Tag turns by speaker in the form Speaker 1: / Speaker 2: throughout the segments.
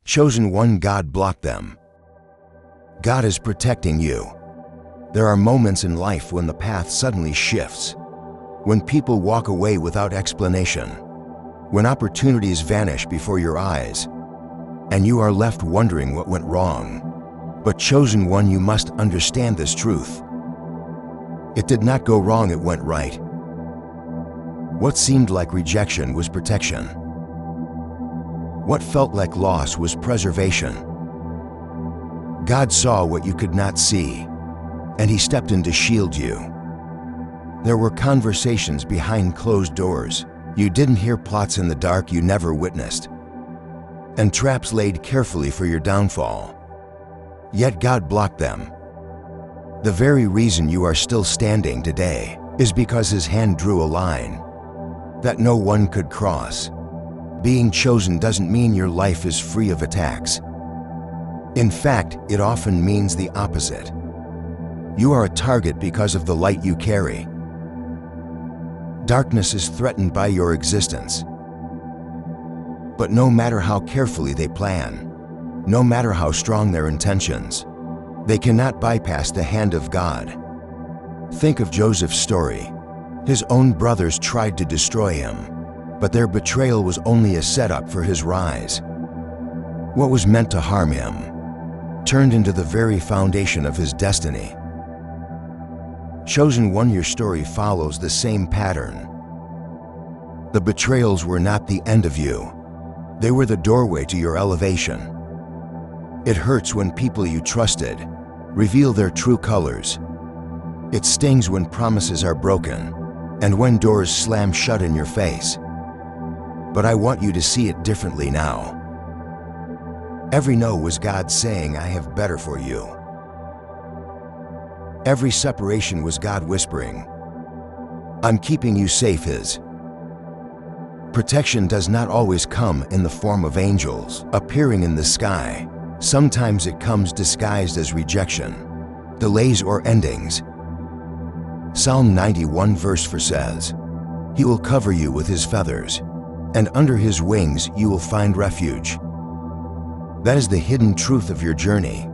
Speaker 1: Chosen one, God blocked them. God is protecting you. There are moments in life when the path suddenly shifts, when people walk away without explanation, when opportunities vanish before your eyes, and you are left wondering what went wrong. But chosen one, you must understand this truth. It did not go wrong, it went right. What seemed like rejection was protection. What felt like loss was preservation. God saw what you could not see, and He stepped in to shield you. There were conversations behind closed doors. You didn't hear, plots in the dark you never witnessed, and traps laid carefully for your downfall. Yet God blocked them. The very reason you are still standing today is because His hand drew a line that no one could cross. Being chosen doesn't mean your life is free of attacks. In fact, it often means the opposite. You are a target because of the light you carry. Darkness is threatened by your existence. But no matter how carefully they plan, no matter how strong their intentions, they cannot bypass the hand of God. Think of Joseph's story. His own brothers tried to destroy him, but their betrayal was only a setup for his rise. What was meant to harm him turned into the very foundation of his destiny. Chosen one, your story follows the same pattern. The betrayals were not the end of you. They were the doorway to your elevation. It hurts when people you trusted reveal their true colors. It stings when promises are broken and when doors slam shut in your face. But I want you to see it differently now. Every no was God saying, I have better for you. Every separation was God whispering, I'm keeping you safe. His protection does not always come in the form of angels appearing in the sky. Sometimes it comes disguised as rejection, delays, or endings. Psalm 91 verse 4 says, He will cover you with His feathers, and under His wings you will find refuge. That is the hidden truth of your journey.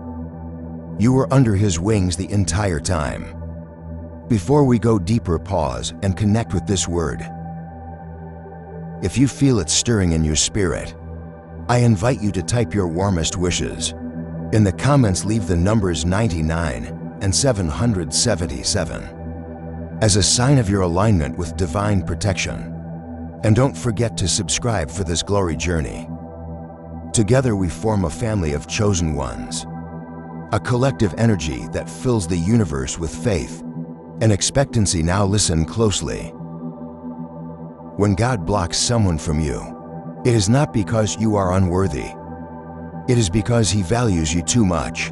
Speaker 1: You were under His wings the entire time. Before we go deeper, pause and connect with this word. If you feel it stirring in your spirit, I invite you to type your warmest wishes. In the comments, leave the numbers 99 and 777 as a sign of your alignment with divine protection. And don't forget to subscribe for this glory journey. Together we form a family of chosen ones, a collective energy that fills the universe with faith and expectancy. Now listen closely. When God blocks someone from you, it is not because you are unworthy. It is because He values you too much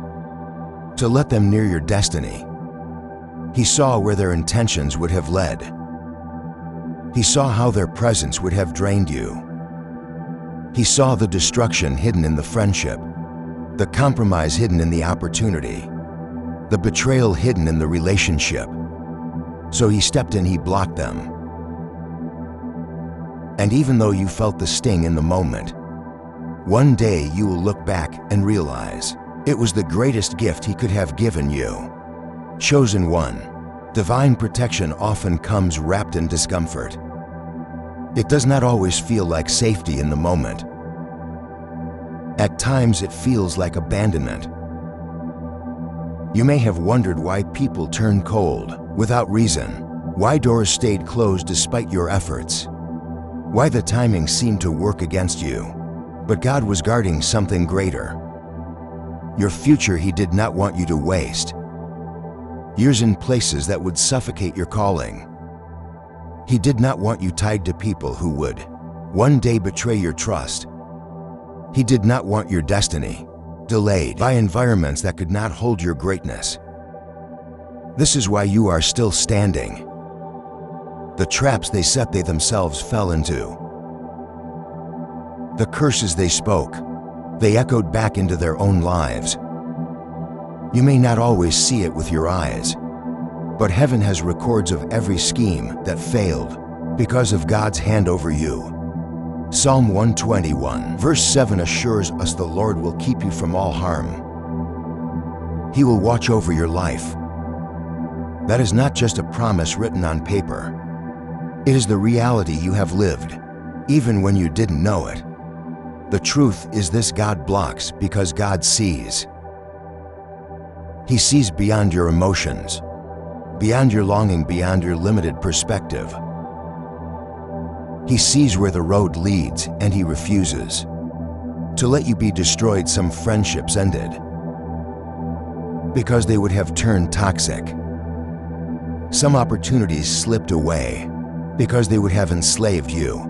Speaker 1: to let them near your destiny. He saw where their intentions would have led. He saw how their presence would have drained you. He saw the destruction hidden in the friendship, the compromise hidden in the opportunity, the betrayal hidden in the relationship. So He stepped in, He blocked them. And even though you felt the sting in the moment, one day you will look back and realize it was the greatest gift He could have given you. Chosen one, divine protection often comes wrapped in discomfort. It does not always feel like safety in the moment. At times it feels like abandonment. You may have wondered why people turned cold without reason, why doors stayed closed despite your efforts, why the timing seemed to work against you. But God was guarding something greater. Your future He did not want you to waste. Years in places that would suffocate your calling. He did not want you tied to people who would one day betray your trust. He did not want your destiny delayed by environments that could not hold your greatness. This is why you are still standing. The traps they set, they themselves fell into. The curses they spoke, they echoed back into their own lives. You may not always see it with your eyes, but heaven has records of every scheme that failed because of God's hand over you. Psalm 121, verse 7 assures us the Lord will keep you from all harm. He will watch over your life. That is not just a promise written on paper. It is the reality you have lived, even when you didn't know it. The truth is this: God blocks because God sees. He sees beyond your emotions, beyond your longing, beyond your limited perspective. He sees where the road leads, and He refuses to let you be destroyed. Some friendships ended because they would have turned toxic. Some opportunities slipped away because they would have enslaved you.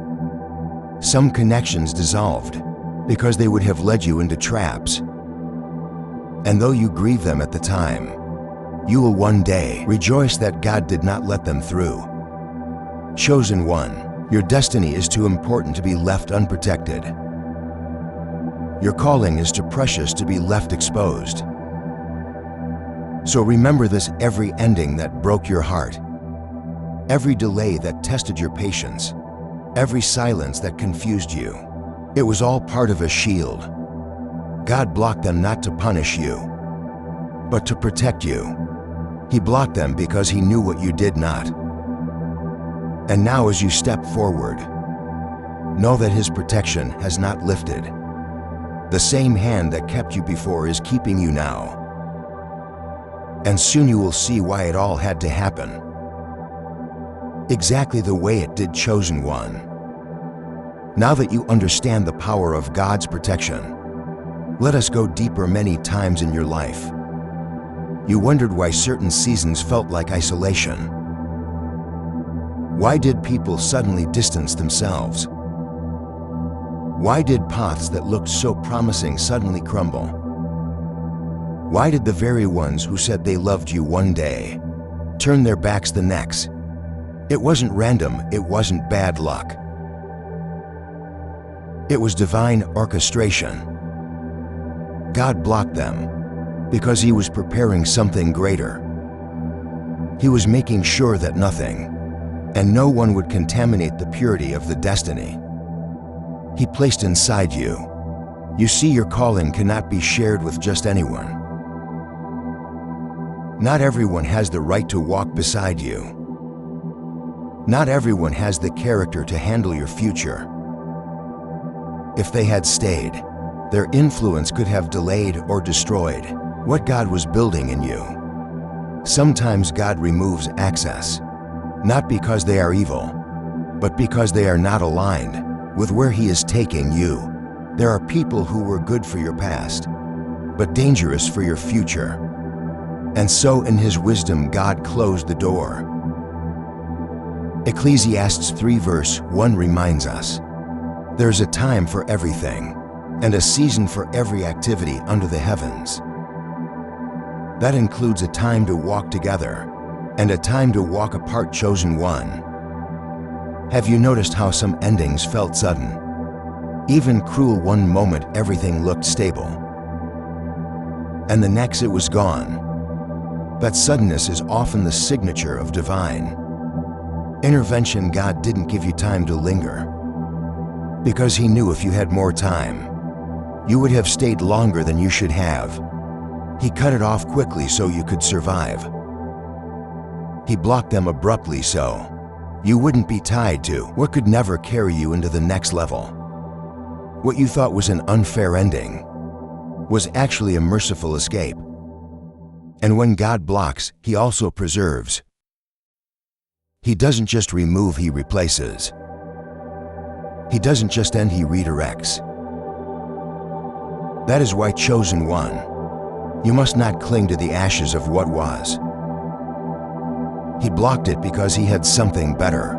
Speaker 1: Some connections dissolved because they would have led you into traps. And though you grieve them at the time, you will one day rejoice that God did not let them through. Chosen one, your destiny is too important to be left unprotected. Your calling is too precious to be left exposed. So remember this: every ending that broke your heart, every delay that tested your patience, every silence that confused you, it was all part of a shield. God blocked them not to punish you, but to protect you. He blocked them because He knew what you did not. And now as you step forward, know that His protection has not lifted. The same hand that kept you before is keeping you now. And soon you will see why it all had to happen exactly the way it did. Chosen one, now that you understand the power of God's protection, let us go deeper. Many times in your life, you wondered why certain seasons felt like isolation. Why did people suddenly distance themselves? Why did paths that looked so promising suddenly crumble? Why did the very ones who said they loved you one day turn their backs the next? It wasn't random, it wasn't bad luck. It was divine orchestration. God blocked them because He was preparing something greater. He was making sure that nothing and no one would contaminate the purity of the destiny He placed inside you. You see, your calling cannot be shared with just anyone. Not everyone has the right to walk beside you. Not everyone has the character to handle your future. If they had stayed, their influence could have delayed or destroyed what God was building in you. Sometimes God removes access, not because they are evil, but because they are not aligned with where He is taking you. There are people who were good for your past, but dangerous for your future. And so in His wisdom, God closed the door. Ecclesiastes 3 verse 1 reminds us, there's a time for everything, and a season for every activity under the heavens. That includes a time to walk together, and a time to walk apart. Chosen one, have you noticed how some endings felt sudden, even cruel? One moment everything looked stable, and the next it was gone. That suddenness is often the signature of divine intervention. God didn't give you time to linger because He knew if you had more time, you would have stayed longer than you should have. He cut it off quickly so you could survive. He blocked them abruptly so you wouldn't be tied to what could never carry you into the next level. What you thought was an unfair ending was actually a merciful escape. And when God blocks, He also preserves. He doesn't just remove, He replaces. He doesn't just end, He redirects. That is why, chosen one, you must not cling to the ashes of what was. He blocked it because He had something better.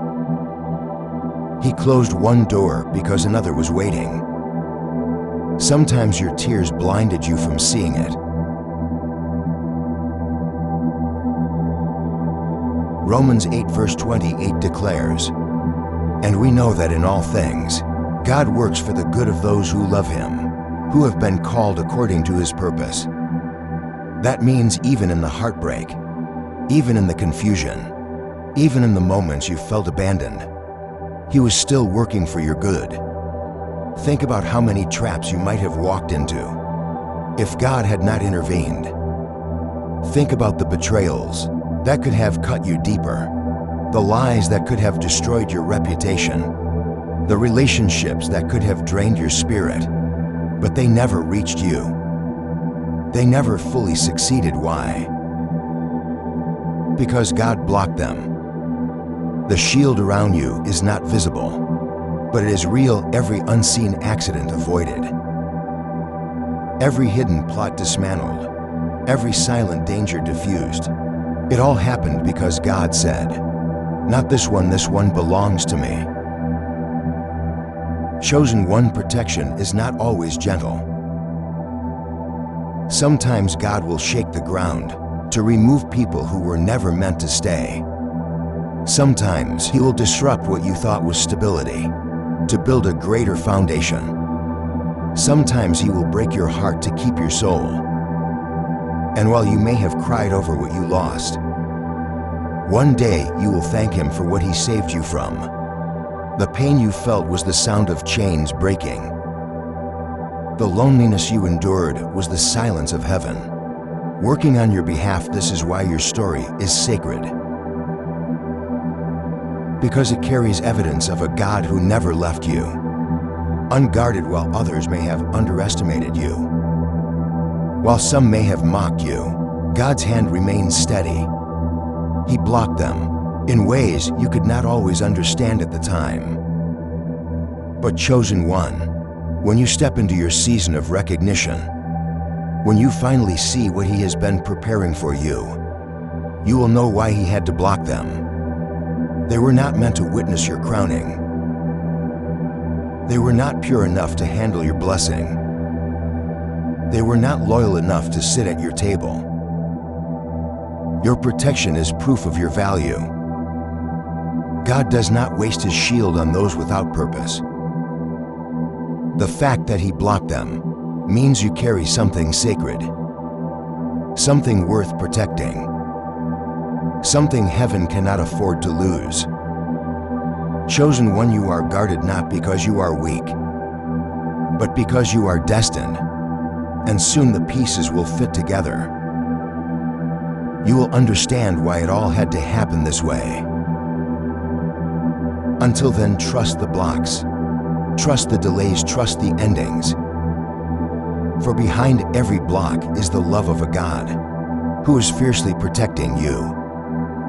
Speaker 1: He closed one door because another was waiting. Sometimes your tears blinded you from seeing it. Romans 8 verse 28 declares, and we know that in all things, God works for the good of those who love Him, who have been called according to His purpose. That means even in the heartbreak, even in the confusion, even in the moments you felt abandoned, He was still working for your good. Think about how many traps you might have walked into if God had not intervened. Think about the betrayals that could have cut you deeper, the lies that could have destroyed your reputation, the relationships that could have drained your spirit, but they never reached you. They never fully succeeded. Why? Because God blocked them. The shield around you is not visible, but it is real. Every unseen accident avoided, every hidden plot dismantled, every silent danger diffused. It all happened because God said, "Not this one belongs to me." Chosen one protection is not always gentle. Sometimes God will shake the ground to remove people who were never meant to stay. Sometimes He will disrupt what you thought was stability to build a greater foundation. Sometimes He will break your heart to keep your soul. And while you may have cried over what you lost, one day you will thank Him for what He saved you from. The pain you felt was the sound of chains breaking. The loneliness you endured was the silence of heaven working on your behalf. This is why your story is sacred, because it carries evidence of a God who never left you unguarded while others may have underestimated you. While some may have mocked you, God's hand remains steady. He blocked them in ways you could not always understand at the time. But chosen one, when you step into your season of recognition, when you finally see what He has been preparing for you, you will know why He had to block them. They were not meant to witness your crowning. They were not pure enough to handle your blessing. They were not loyal enough to sit at your table. Your protection is proof of your value. God does not waste His shield on those without purpose. The fact that He blocked them means you carry something sacred, something worth protecting, something heaven cannot afford to lose. Chosen one, you are guarded not because you are weak, but because you are destined, and soon the pieces will fit together. You will understand why it all had to happen this way. Until then, trust the blocks, trust the delays, trust the endings. For behind every block is the love of a God who is fiercely protecting you.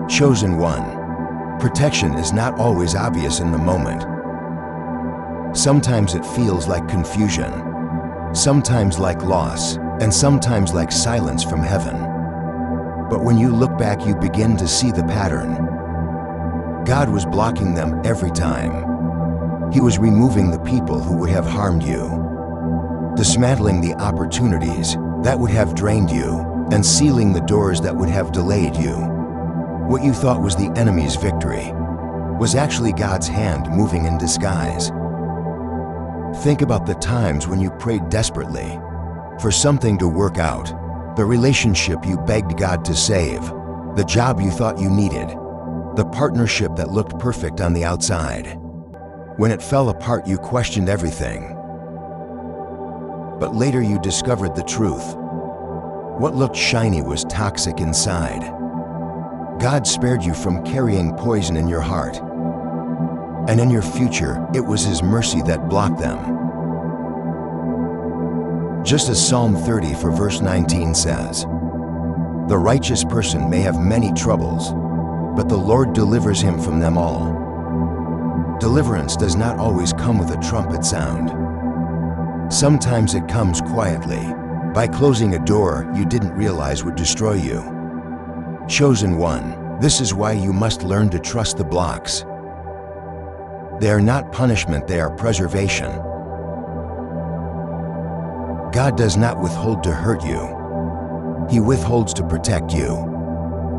Speaker 1: Chosen one, protection is not always obvious in the moment. Sometimes it feels like confusion, sometimes like loss, and sometimes like silence from heaven. But when you look back, you begin to see the pattern. God was blocking them every time. He was removing the people who would have harmed you, dismantling the opportunities that would have drained you, and sealing the doors that would have delayed you. What you thought was the enemy's victory was actually God's hand moving in disguise. Think about the times when you prayed desperately for something to work out, the relationship you begged God to save, the job you thought you needed, the partnership that looked perfect on the outside. When it fell apart, you questioned everything. But later you discovered the truth. What looked shiny was toxic inside. God spared you from carrying poison in your heart. And in your future, it was His mercy that blocked them. Just as Psalm 30 verse 19 says, "The righteous person may have many troubles, but the Lord delivers him from them all." Deliverance does not always come with a trumpet sound. Sometimes it comes quietly, by closing a door you didn't realize would destroy you. Chosen one, this is why you must learn to trust the blocks. They are not punishment, they are preservation. God does not withhold to hurt you. He withholds to protect you.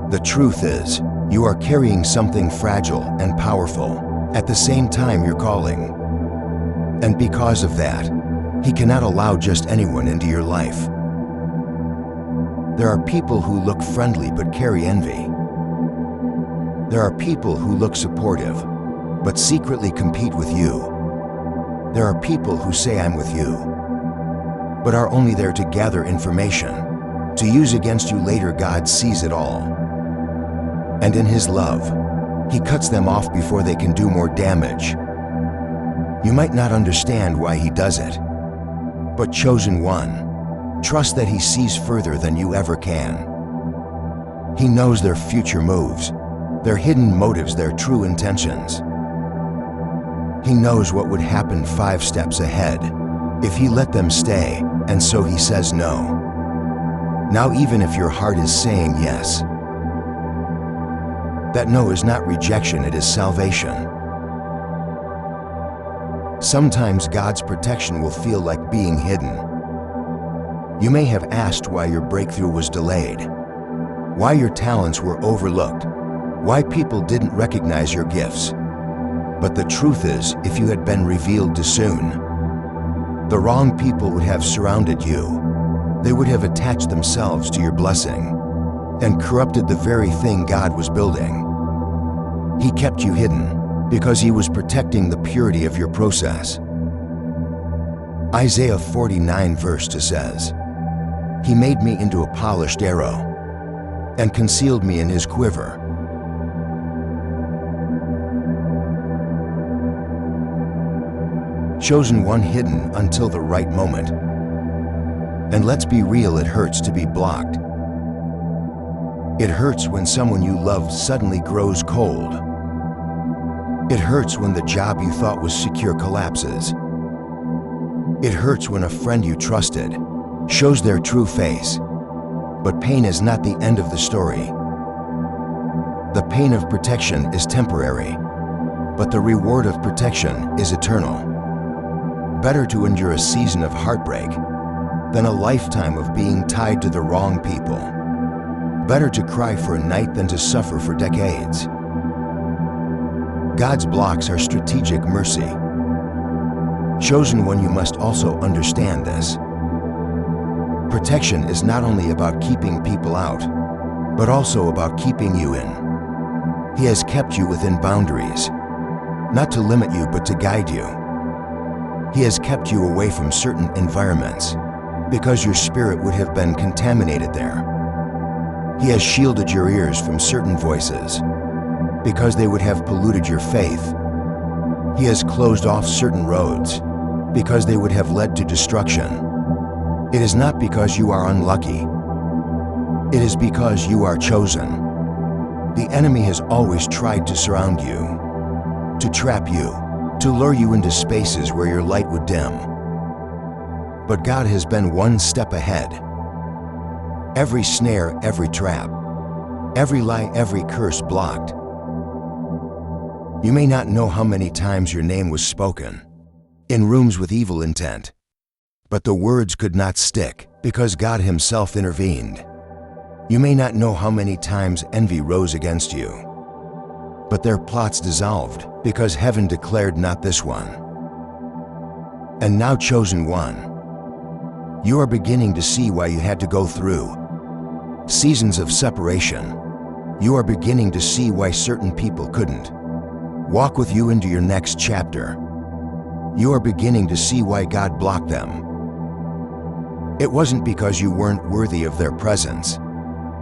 Speaker 1: The truth is, you are carrying something fragile and powerful at the same time you're calling. And because of that, He cannot allow just anyone into your life. There are people who look friendly but carry envy. There are people who look supportive but secretly compete with you. There are people who say I'm with you, but are only there to gather information, to use against you later. God sees it all. And in His love, He cuts them off before they can do more damage. You might not understand why He does it, but chosen one, trust that He sees further than you ever can. He knows their future moves, their hidden motives, their true intentions. He knows what would happen 5 steps ahead if He let them stay, and so He says no. Now, even if your heart is saying yes, that no is not rejection, it is salvation. Sometimes God's protection will feel like being hidden. You may have asked why your breakthrough was delayed, why your talents were overlooked, why people didn't recognize your gifts. But the truth is, if you had been revealed too soon, the wrong people would have surrounded you. They would have attached themselves to your blessing and corrupted the very thing God was building. He kept you hidden because He was protecting the purity of your process. Isaiah 49 verse 2 says, He made me into a polished arrow and concealed me in His quiver. Chosen one, hidden until the right moment. And let's be real, it hurts to be blocked. It hurts when someone you loved suddenly grows cold. It hurts when the job you thought was secure collapses. It hurts when a friend you trusted shows their true face. But pain is not the end of the story. The pain of protection is temporary, but the reward of protection is eternal. Better to endure a season of heartbreak than a lifetime of being tied to the wrong people. Better to cry for a night than to suffer for decades. God's blocks are strategic mercy. Chosen one, you must also understand this. Protection is not only about keeping people out, but also about keeping you in. He has kept you within boundaries, not to limit you, but to guide you. He has kept you away from certain environments because your spirit would have been contaminated there. He has shielded your ears from certain voices because they would have polluted your faith. He has closed off certain roads because they would have led to destruction. It is not because you are unlucky. It is because you are chosen. The enemy has always tried to surround you, to trap you, to lure you into spaces where your light would dim. But God has been one step ahead. Every snare, every trap, every lie, every curse blocked. You may not know how many times your name was spoken in rooms with evil intent, but the words could not stick because God Himself intervened. You may not know how many times envy rose against you, but their plots dissolved because heaven declared, not this one. And now, chosen one, you are beginning to see why you had to go through seasons of separation. You are beginning to see why certain people couldn't walk with you into your next chapter. You are beginning to see why God blocked them. It wasn't because you weren't worthy of their presence.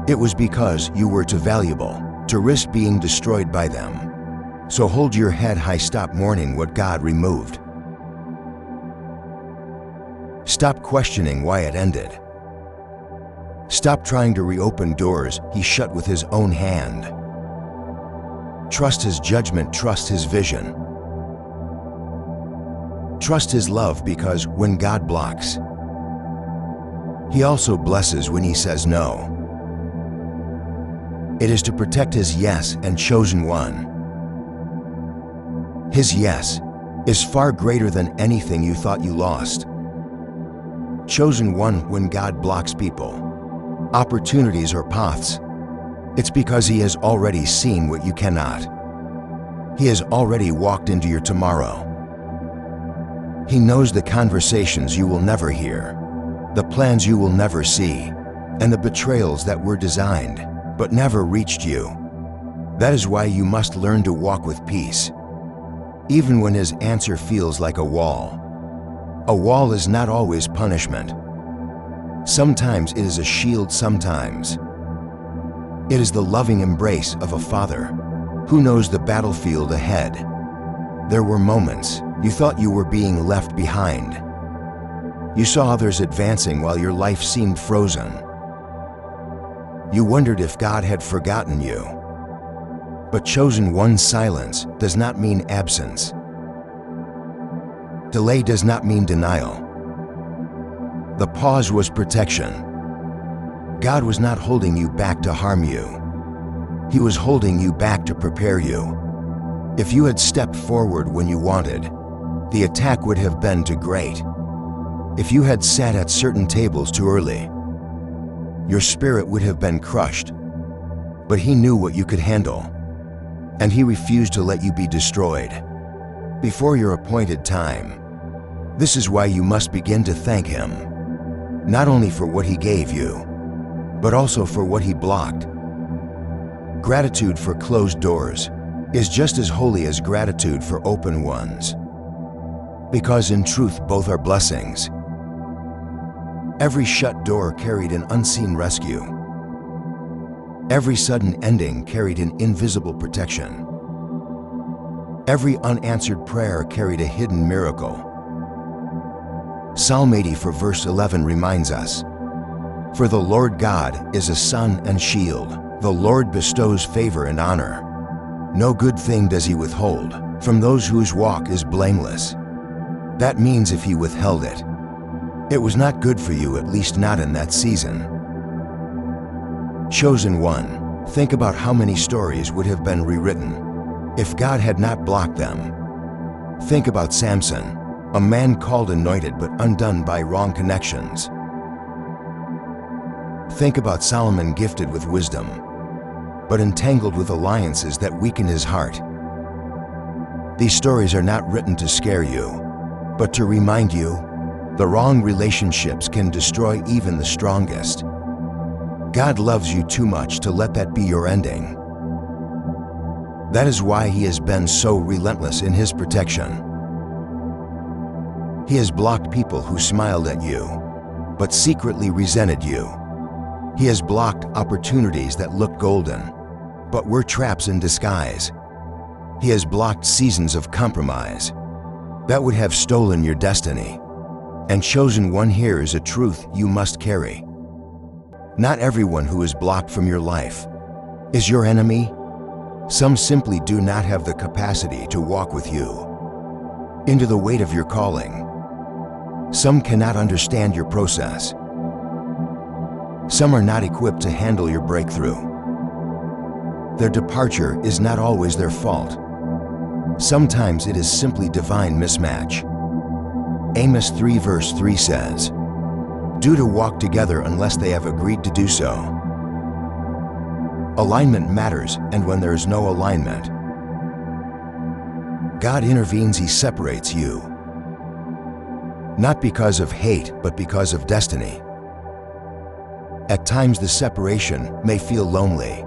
Speaker 1: It was because you were too valuable to risk being destroyed by them. So hold your head high, stop mourning what God removed. Stop questioning why it ended. Stop trying to reopen doors He shut with His own hand. Trust His judgment, trust His vision. Trust His love, because when God blocks, He also blesses when He says no. It is to protect His yes and chosen one. His yes is far greater than anything you thought you lost. Chosen one, when God blocks people, opportunities or paths, it's because He has already seen what you cannot. He has already walked into your tomorrow. He knows the conversations you will never hear, the plans you will never see, and the betrayals that were designed but never reached you. That is why you must learn to walk with peace. even when his answer feels like a wall. A wall is not always punishment. Sometimes it is a shield, sometimes it is the loving embrace of a father who knows the battlefield ahead. There were moments you thought you were being left behind. You saw others advancing while your life seemed frozen. You wondered if God had forgotten you. But chosen one's silence does not mean absence. Delay does not mean denial. The pause was protection. God was not holding you back to harm you. He was holding you back to prepare you. If you had stepped forward when you wanted, the attack would have been too great. If you had sat at certain tables too early, your spirit would have been crushed. But he knew what you could handle, and he refused to let you be destroyed before your appointed time. This is why you must begin to thank him, not only for what he gave you, but also for what he blocked. Gratitude for closed doors is just as holy as gratitude for open ones, because in truth both are blessings. Every shut door carried an unseen rescue. Every sudden ending carried an invisible protection. Every unanswered prayer carried a hidden miracle. Psalm 80 verse 11 reminds us, "For the Lord God is a sun and shield. The Lord bestows favor and honor. No good thing does he withhold from those whose walk is blameless." That means if he withheld it, it was not good for you, at least not in that season. Chosen one, think about how many stories would have been rewritten if God had not blocked them. Think about Samson, a man called anointed but undone by wrong connections. Think about Solomon, gifted with wisdom, but entangled with alliances that weakened his heart. These stories are not written to scare you, but to remind you the wrong relationships can destroy even the strongest. God loves you too much to let that be your ending. That is why he has been so relentless in his protection. He has blocked people who smiled at you, but secretly resented you. He has blocked opportunities that looked golden, but were traps in disguise. He has blocked seasons of compromise that would have stolen your destiny. And chosen one, here is a truth you must carry. Not everyone who is blocked from your life is your enemy. Some simply do not have the capacity to walk with you into the weight of your calling. Some cannot understand your process. Some are not equipped to handle your breakthrough. Their departure is not always their fault. Sometimes it is simply divine mismatch. Amos 3 verse 3 says, "Do to walk together unless they have agreed to do so." Alignment matters, and when there is no alignment, God intervenes. He separates you. Not because of hate, but because of destiny. At times the separation may feel lonely.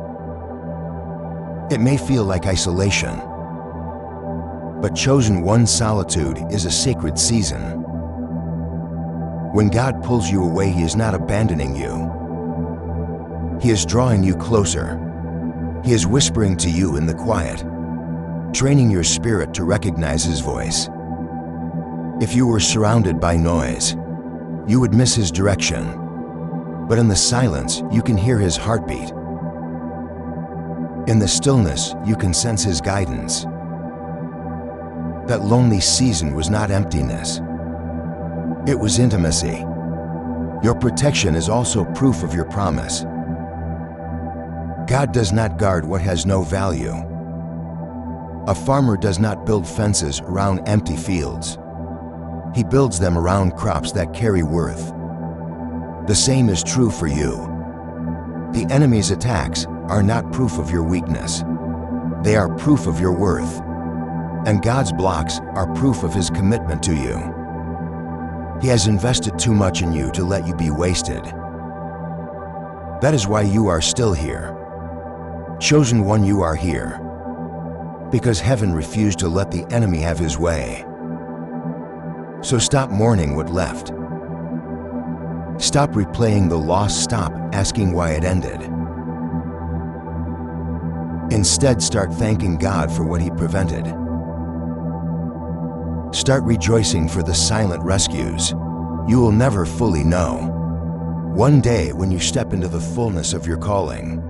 Speaker 1: It may feel like isolation. But chosen one, solitude is a sacred season. When God pulls you away, he is not abandoning you. He is drawing you closer. He is whispering to you in the quiet, training your spirit to recognize his voice. If you were surrounded by noise, you would miss his direction. But in the silence, you can hear his heartbeat. In the stillness, you can sense his guidance. That lonely season was not emptiness. It was intimacy. Your protection is also proof of your promise. God does not guard what has no value. A farmer does not build fences around empty fields. He builds them around crops that carry worth. The same is true for you. The enemy's attacks are not proof of your weakness. They are proof of your worth. And God's blocks are proof of his commitment to you. He has invested too much in you to let you be wasted. That is why you are still here. Chosen one, you are here because heaven refused to let the enemy have his way. So stop mourning what left. Stop replaying the loss. Stop asking why it ended. Instead, start thanking God for what He prevented. Start rejoicing for the silent rescues. You will never fully know. One day, when you step into the fullness of your calling,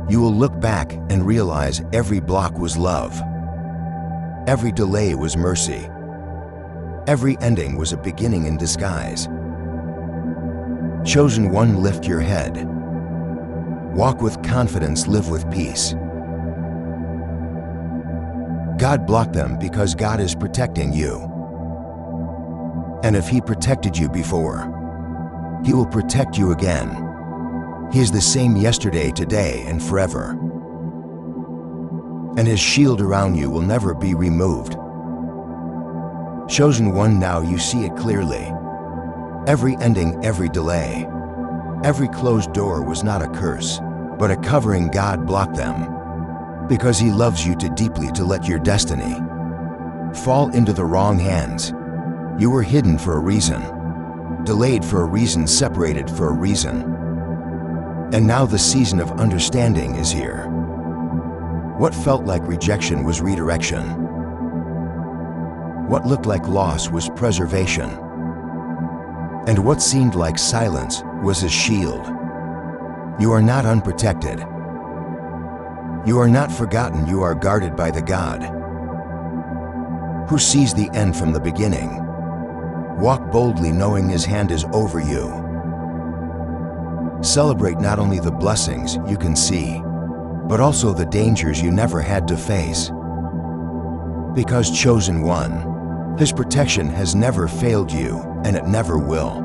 Speaker 1: you will look back and realize every block was love. Every delay was mercy. Every ending was a beginning in disguise. Chosen one, lift your head. Walk with confidence, live with peace. God blocked them because God is protecting you. And if He protected you before, He will protect you again. He is the same yesterday, today, and forever. And His shield around you will never be removed. Chosen one, now you see it clearly. Every ending, every delay, every closed door was not a curse, but a covering. God blocked them because He loves you too deeply to let your destiny fall into the wrong hands. You were hidden for a reason, delayed for a reason, separated for a reason. And now the season of understanding is here. What felt like rejection was redirection. What looked like loss was preservation. And what seemed like silence was His shield. You are not unprotected. You are not forgotten. You are guarded by the God who sees the end from the beginning. Walk boldly, knowing His hand is over you. Celebrate not only the blessings you can see, but also the dangers you never had to face. Because chosen one, His protection has never failed you, and it never will.